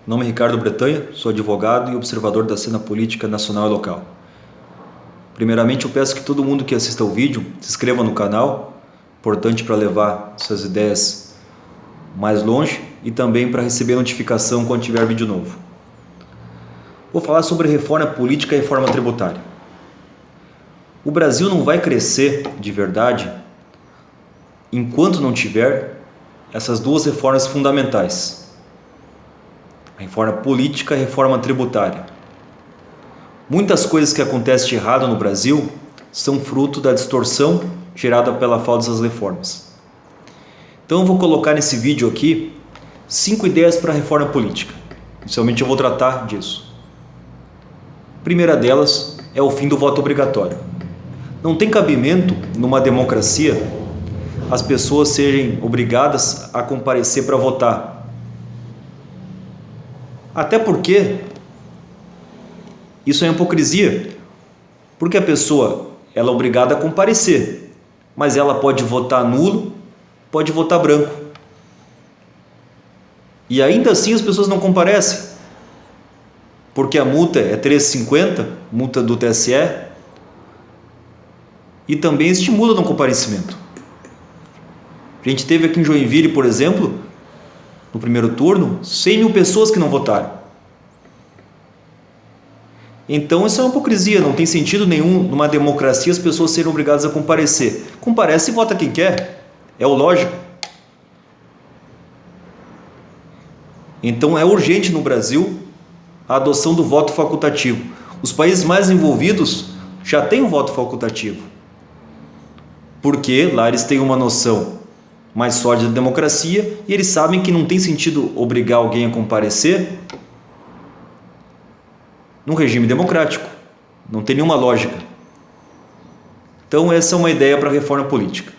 Meu nome é Ricardo Bretanha, sou advogado e observador da cena política nacional e local. Primeiramente, eu peço que todo mundo que assista ao vídeo se inscreva no canal, importante para levar suas ideias mais longe e também para receber notificação quando tiver vídeo novo. Vou falar sobre reforma política e reforma tributária. O Brasil não vai crescer de verdade enquanto não tiver essas duas reformas fundamentais. A reforma política e a reforma tributária. Muitas coisas que acontecem de errado no Brasil são fruto da distorção gerada pela falta dessas reformas. Então eu vou colocar nesse vídeo aqui 5 ideias para a reforma política. Inicialmente eu vou tratar disso. A primeira delas é o fim do voto obrigatório. Não tem cabimento numa democracia as pessoas serem obrigadas a comparecer para votar. Até porque isso é hipocrisia, porque a pessoa ela é obrigada a comparecer, mas ela pode votar nulo, pode votar branco. E ainda assim as pessoas não comparecem, porque a multa é R$ 3,50, multa do TSE, e também estimula o não comparecimento. A gente teve aqui em Joinville, por exemplo, no primeiro turno, 100 mil pessoas que não votaram. Então isso é uma hipocrisia, não tem sentido nenhum numa democracia as pessoas serem obrigadas a comparecer. Comparece e vota quem quer, é o lógico. Então é urgente no Brasil a adoção do voto facultativo. Os países mais envolvidos já têm o voto facultativo, porque lá eles têm uma noção mais sólida da democracia e eles sabem que não tem sentido obrigar alguém a comparecer num regime democrático. Não tem nenhuma lógica. Então essa é uma ideia para a reforma política.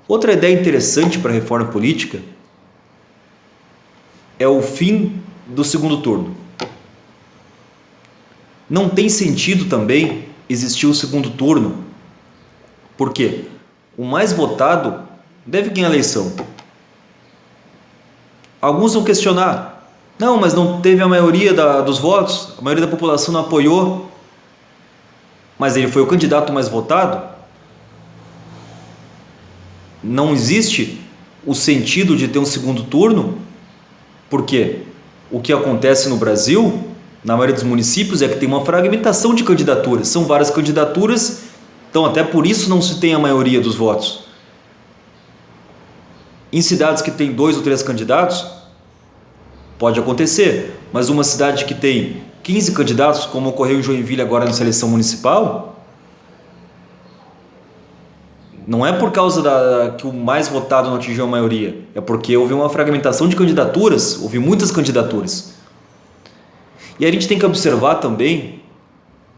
Outra ideia interessante para a reforma política é o fim do segundo turno. Não tem sentido também existir o segundo turno, porque o mais votado deve ganhar a eleição. Alguns vão questionar, não, mas não teve a maioria dos votos, a maioria da população não apoiou, mas ele foi o candidato mais votado. Não existe o sentido de ter um segundo turno, porque o que acontece no Brasil, na maioria dos municípios, é que tem uma fragmentação de candidaturas, são várias candidaturas, então até por isso não se tem a maioria dos votos. Em cidades que tem 2 ou 3 candidatos, pode acontecer, mas uma cidade que tem 15 candidatos, como ocorreu em Joinville agora na eleição municipal, não é por causa que o mais votado não atingiu a maioria, é porque houve uma fragmentação de candidaturas, houve muitas candidaturas. E a gente tem que observar também,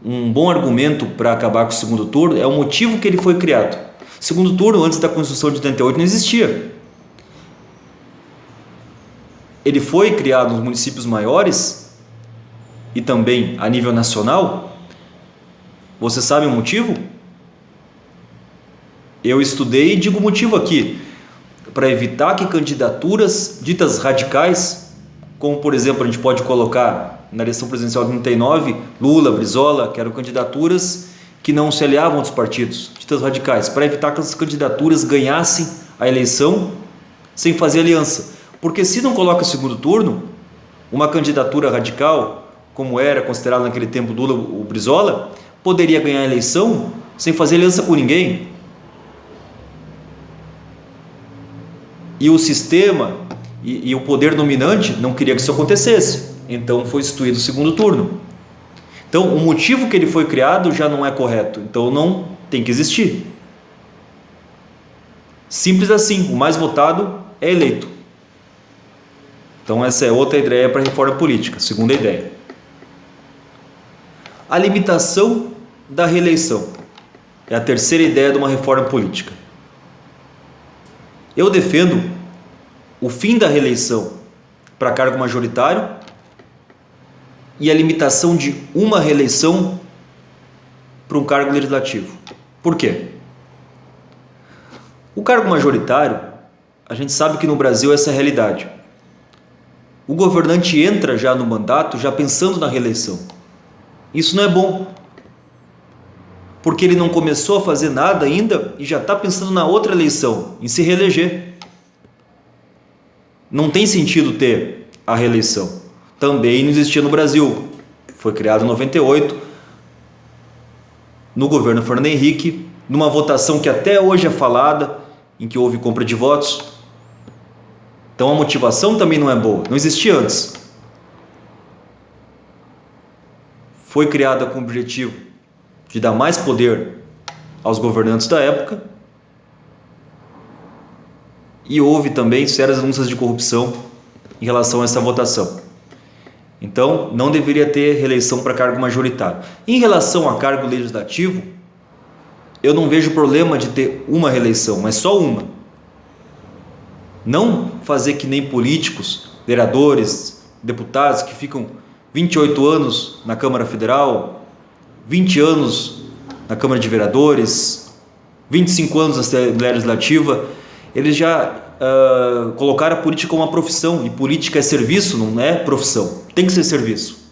um bom argumento para acabar com o segundo turno é o motivo que ele foi criado. O segundo turno, antes da Constituição de 88, não existia. Ele foi criado nos municípios maiores e também a nível nacional. Você sabe o motivo? Eu estudei e digo o motivo aqui, para evitar que candidaturas ditas radicais, como por exemplo a gente pode colocar na eleição presidencial de 39, Lula, Brizola, que eram candidaturas que não se aliavam a outros partidos, ditas radicais, para evitar que as candidaturas ganhassem a eleição sem fazer aliança. Porque se não coloca o segundo turno, uma candidatura radical, como era considerado naquele tempo Lula ou Brizola, poderia ganhar a eleição sem fazer aliança com ninguém. E o sistema e o poder dominante não queria que isso acontecesse. Então foi instituído o segundo turno. Então o motivo que ele foi criado já não é correto. Então não tem que existir. Simples assim, o mais votado é eleito. Então essa é outra ideia para a reforma política, segunda ideia. A limitação da reeleição é a terceira ideia de uma reforma política. Eu defendo o fim da reeleição para cargo majoritário e a limitação de uma reeleição para um cargo legislativo. Por quê? O cargo majoritário, a gente sabe que no Brasil essa é a realidade. o governante entra já no mandato já pensando na reeleição. Isso não é bom, porque ele não começou a fazer nada ainda e já está pensando na outra eleição, em se reeleger. Não tem sentido ter a reeleição. Também não existia no Brasil. Foi criado em 98, no governo Fernando Henrique, numa votação que até hoje é falada, em que houve compra de votos. Então a motivação também não é boa, não existia antes. Foi criada com o objetivo de dar mais poder aos governantes da época e houve também sérias denúncias de corrupção em relação a essa votação. Então não deveria ter reeleição para cargo majoritário. Em relação a cargo legislativo, eu não vejo problema de ter uma reeleição, mas só uma. Não fazer que nem políticos, vereadores, deputados que ficam 28 anos na Câmara Federal, 20 anos na Câmara de Vereadores, 25 anos na Assembleia Legislativa. Eles já colocaram a política como uma profissão, e política é serviço, não é profissão, tem que ser serviço.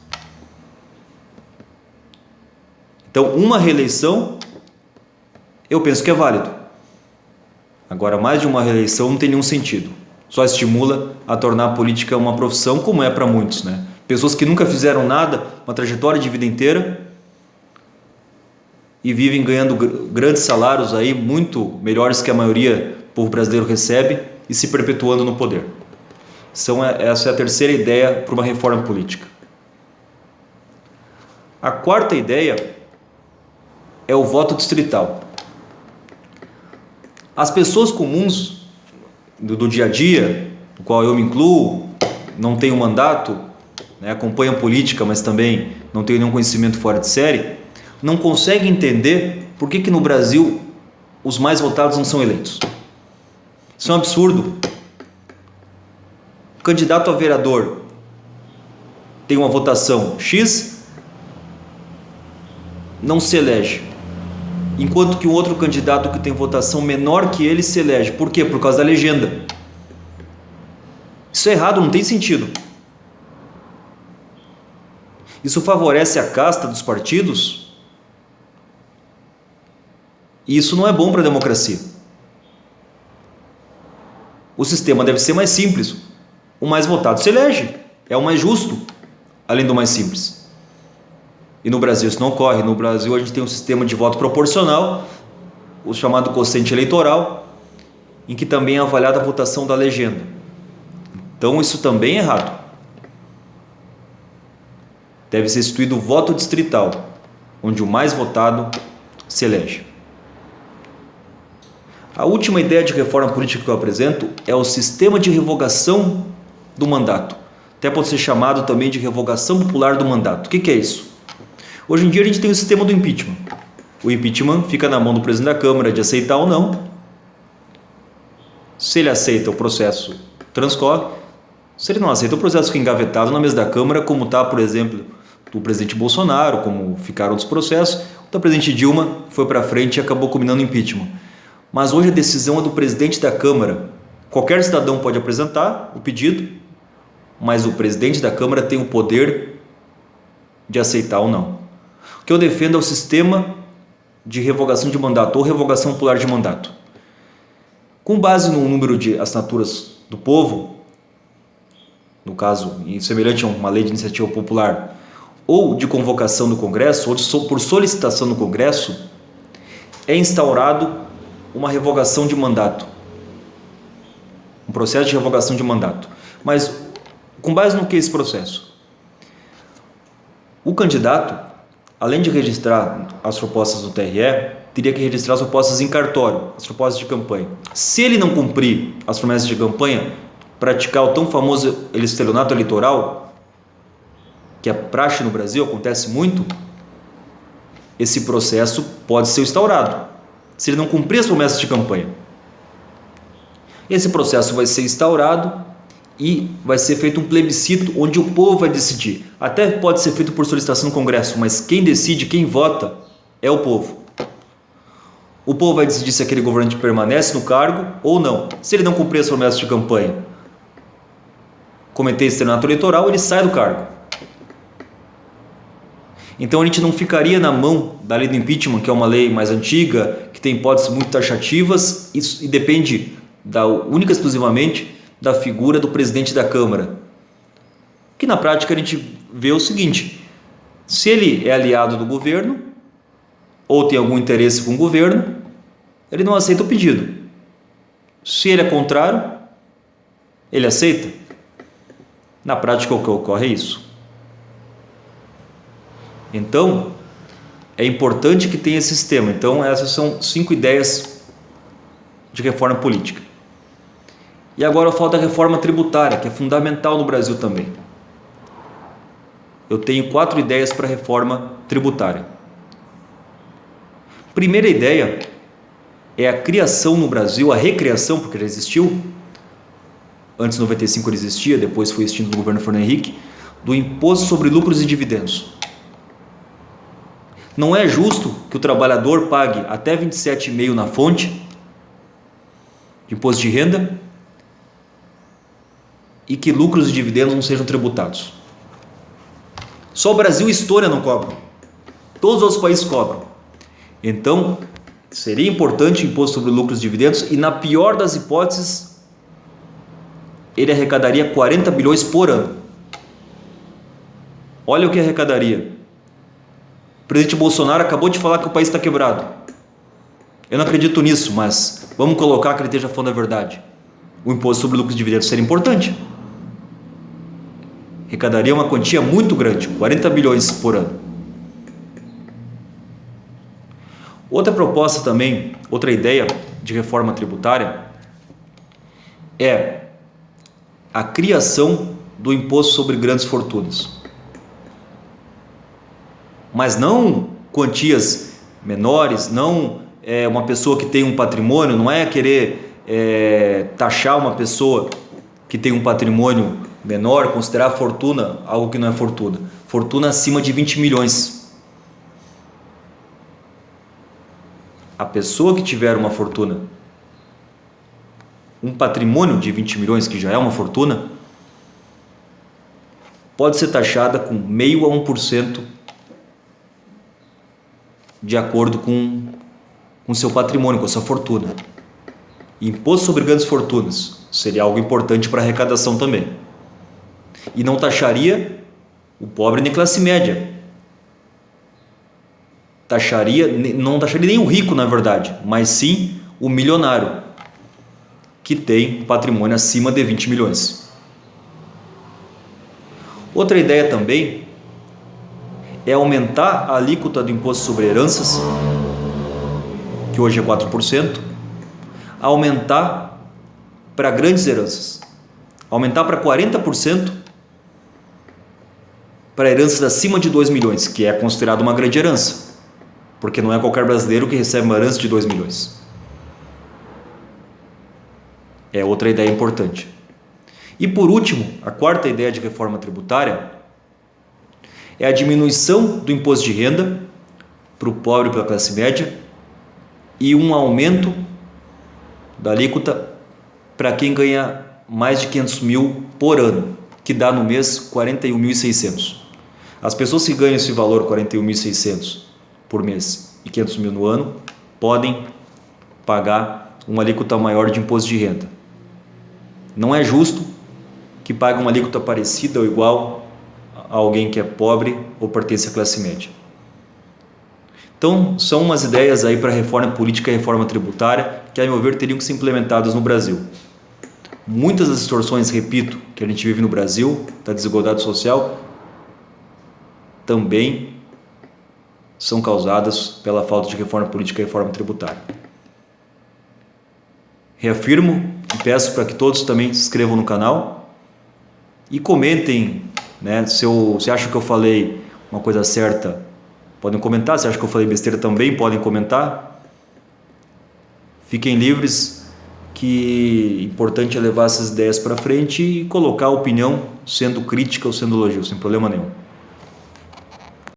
Então uma reeleição eu penso que é válido. Agora, mais de uma reeleição não tem nenhum sentido. Só estimula a tornar a política uma profissão, como é para muitos, né? Pessoas que nunca fizeram nada, uma trajetória de vida inteira, e vivem ganhando grandes salários aí, muito melhores que a maioria do povo brasileiro recebe, e se perpetuando no poder. Essa é a terceira ideia para uma reforma política. A quarta ideia é o voto distrital. As pessoas comuns do dia a dia, no qual eu me incluo, não tenho mandato, né, acompanho a política, mas também não tenho nenhum conhecimento fora de série, não conseguem entender por que no Brasil os mais votados não são eleitos. Isso é um absurdo. O candidato a vereador tem uma votação X, não se elege, enquanto que um outro candidato que tem votação menor que ele se elege. Por quê? Por causa da legenda. Isso é errado, não tem sentido. Isso favorece a casta dos partidos e isso não é bom para a democracia. O sistema deve ser mais simples. O mais votado se elege, é o mais justo, além do mais simples. E no Brasil isso não ocorre. No Brasil a gente tem um sistema de voto proporcional, o chamado quociente eleitoral, em que também é avaliada a votação da legenda. Então isso também é errado. Deve ser instituído o voto distrital, onde o mais votado se elege. A última ideia de reforma política que eu apresento é o sistema de revogação do mandato. Até pode ser chamado também de revogação popular do mandato. O que é isso? Hoje em dia a gente tem o sistema do impeachment. O impeachment fica na mão do presidente da Câmara de aceitar ou não. Se ele aceita, o processo transcorre. Se ele não aceita, o processo fica engavetado na mesa da Câmara, como está, por exemplo, do presidente Bolsonaro, como ficaram outros processos. O da presidente Dilma foi para frente e acabou culminando no impeachment. Mas hoje a decisão é do presidente da Câmara. Qualquer cidadão pode apresentar o pedido, mas o presidente da Câmara tem o poder de aceitar ou não. O que eu defendo é o sistema de revogação de mandato ou revogação popular de mandato. Com base no número de assinaturas do povo, no caso, semelhante a uma lei de iniciativa popular, ou de convocação do Congresso, ou por solicitação do Congresso, é instaurado uma revogação de mandato, um processo de revogação de mandato. Mas com base no que é esse processo? O candidato, além de registrar as propostas do TRE, teria que registrar as propostas em cartório, as propostas de campanha. Se ele não cumprir as promessas de campanha, praticar o tão famoso estelionato eleitoral, que é praxe no Brasil, acontece muito, esse processo pode ser instaurado, se ele não cumprir as promessas de campanha. Esse processo vai ser instaurado e vai ser feito um plebiscito onde o povo vai decidir. Até pode ser feito por solicitação no Congresso, mas quem decide, quem vota, é o povo. O povo vai decidir se aquele governante permanece no cargo ou não. Se ele não cumprir as promessas de campanha, cometer estelionato eleitoral, ele sai do cargo. Então a gente não ficaria na mão da lei do impeachment, que é uma lei mais antiga, que tem hipóteses muito taxativas e depende única e exclusivamente da figura do presidente da Câmara. Que na prática a gente vê o seguinte: se ele é aliado do governo ou tem algum interesse com o governo, ele não aceita o pedido. Se ele é contrário, ele aceita. Na prática o que ocorre é isso. Então, é importante que tenha esse sistema. Então, essas são 5 ideias de reforma política. E agora eu falo da reforma tributária, que é fundamental no Brasil também. Eu tenho 4 ideias para a reforma tributária. Primeira ideia é a criação no Brasil, a recriação, porque já existiu. Antes de 95 ele existia, depois foi extinto no governo Fernando Henrique, do imposto sobre lucros e dividendos. Não é justo que o trabalhador pague até 27,5% na fonte de imposto de renda e que lucros e dividendos não sejam tributados. Só o Brasil e Estônia não cobram. Todos os outros países cobram. Então, seria importante o imposto sobre lucros e dividendos e, na pior das hipóteses, ele arrecadaria 40 bilhões por ano. Olha o que arrecadaria. O presidente Bolsonaro acabou de falar que o país está quebrado. Eu não acredito nisso, mas vamos colocar que ele esteja falando a verdade. O imposto sobre lucros e dividendos seria importante. Arrecadaria uma quantia muito grande, 40 bilhões por ano. Outra proposta também, outra ideia de reforma tributária é a criação do imposto sobre grandes fortunas. Mas não quantias menores, não uma pessoa que tem um patrimônio, não é querer taxar uma pessoa que tem um patrimônio menor, considerar fortuna algo que não é fortuna. Fortuna acima de 20 milhões. A pessoa que tiver uma fortuna, um patrimônio de 20 milhões, que já é uma fortuna, pode ser taxada com 0,5% a 1% de acordo com seu patrimônio, com a sua fortuna. Imposto sobre grandes fortunas seria algo importante para a arrecadação também. E não taxaria o pobre nem classe média. Não taxaria nem o rico, na verdade, mas sim o milionário, que tem patrimônio acima de 20 milhões. Outra ideia também é aumentar a alíquota do imposto sobre heranças, que hoje é 4%, aumentar para grandes heranças, aumentar para 40% para heranças acima de 2 milhões, que é considerado uma grande herança, porque não é qualquer brasileiro que recebe uma herança de 2 milhões. É outra ideia importante. E por último, a quarta ideia de reforma tributária é a diminuição do imposto de renda para o pobre e para a classe média e um aumento da alíquota para quem ganha mais de 500 mil por ano, que dá no mês 41.600. As pessoas que ganham esse valor, 41.600 por mês e 500 mil no ano, podem pagar uma alíquota maior de imposto de renda. Não é justo que pague uma alíquota parecida ou igual a alguém que é pobre ou pertence à classe média. Então, são umas ideias aí para a reforma política e reforma tributária que, a meu ver, teriam que ser implementadas no Brasil. Muitas das distorções, repito, que a gente vive no Brasil, da desigualdade social, também são causadas pela falta de reforma política e reforma tributária. Reafirmo e peço para que todos também se inscrevam no canal e comentem, né? Se acham que eu falei uma coisa certa, podem comentar. Se acham que eu falei besteira também, podem comentar. Fiquem livres, que importante é levar essas ideias para frente e colocar a opinião, sendo crítica ou sendo elogio, sem problema nenhum.